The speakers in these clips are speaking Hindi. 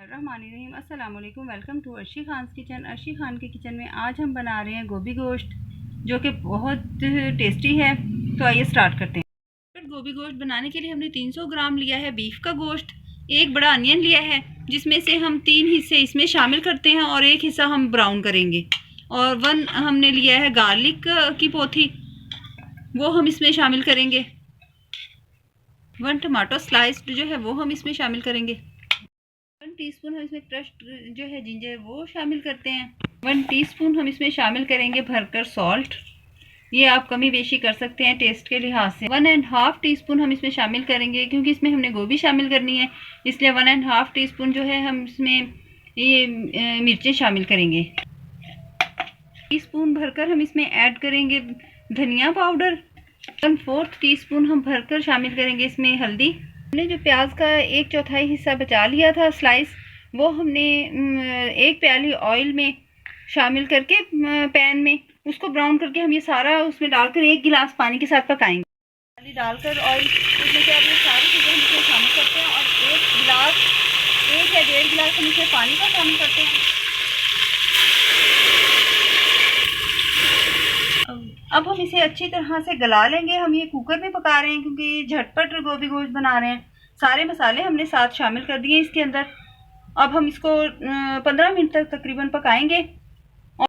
बिस्मिल्लाहिर्रहमानिर्रहीम। अस्सलाम वालेकुम। Welcome to Arshi Khan's kitchen. Arshi Khan के किचन में आज हम बना रहे हैं गोभी गोश्त, जो कि बहुत टेस्टी है। तो आइए स्टार्ट करते हैं। गोभी गोश्त बनाने के लिए हमने 300 ग्राम लिया है बीफ का गोश्त। एक बड़ा अनियन लिया है, जिसमें से हम 3 हिस्से इसमें शामिल करते हैं और एक हिस्सा हम ब्राउन करेंगे। और 1 हमने लिया है गार्लिक की पोथी, वो हम इसमें शामिल करेंगे। 1 टमाटो स्लाइस्ड जो है वो हम इसमें शामिल करेंगे। 1 टीस्पून हम इसमें क्रश्ड जो है जिंजर वो शामिल करते हैं। 1 टीस्पून हम इसमें शामिल करेंगे भरकर सॉल्ट। ये आप कमी बेशी कर सकते हैं टेस्ट के लिहाज से। 1.5 टीस्पून हम इसमें शामिल करेंगे, क्योंकि इसमें हमने गोभी शामिल करनी है, इसलिए 1.5 टीस्पून जो है हम इसमें ये मिर्चें शामिल करेंगे। टीस्पून भरकर हम इसमें ऐड करेंगे धनिया पाउडर। 1/4 टीस्पून हम भरकर शामिल करेंगे इसमें हल्दी। हमने जो प्याज का 1/4 हिस्सा बचा लिया था स्लाइस, वो हमने 1 प्याली ऑयल में शामिल करके पैन में उसको ब्राउन करके हम ये सारा उसमें डालकर 1 गिलास पानी के साथ पकाएंगे। पानी डालकर ऑयल उसमें से आप ये सारी चीज़ें हम इसमें शामिल करते हैं और 1 या 1.5 गिलास हम इसमें पानी का शामिल करते हैं। अब हम इसे अच्छी तरह से गला लेंगे। हम ये कुकर में पका रहे हैं क्योंकि झटपट गोभी गोश्त बना रहे हैं। सारे मसाले हमने साथ शामिल कर दिए इसके अंदर। अब हम इसको 15 मिनट तक तकरीबन पकाएंगे। और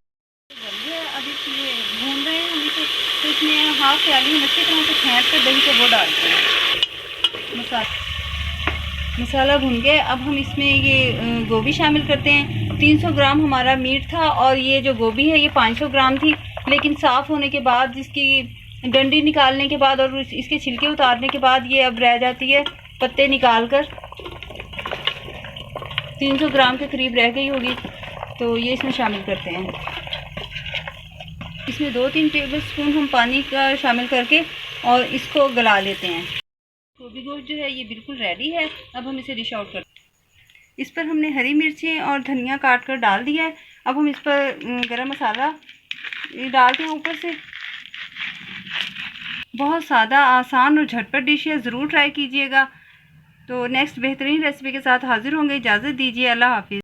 अब इसमें भून रहे हैं हम इसे, तो इसमें हाफ प्याली हम अच्छी तरह से फेंट कर दही को वो डालते हैं। मसाला भून गया। अब हम इसमें ये गोभी शामिल करते हैं। 300 ग्राम हमारा मीट था और ये जो गोभी है ये 500 ग्राम थी, लेकिन साफ़ होने के बाद, इसकी डंडी निकालने के बाद और इसके छिलके उतारने के बाद ये अब रह जाती है पत्ते निकाल कर। 300 ग्राम के करीब रह गई होगी, तो ये इसमें शामिल करते हैं। इसमें 2-3 टेबल स्पून हम पानी का शामिल करके और इसको गला लेते हैं। गोभी गोश्त जो है ये बिल्कुल रेडी है। अब हम इसे डिश आउट करते हैं। इस पर हमने हरी मिर्चें और धनिया काट कर डाल दिया है। अब हम इस पर गरम मसाला डालते हैं ऊपर से। बहुत सादा, आसान और झटपट डिश है, ज़रूर ट्राई कीजिएगा। तो नेक्स्ट बेहतरीन रेसिपी के साथ हाजिर होंगे। इजाज़त दीजिए। अल्लाह हाफिज़।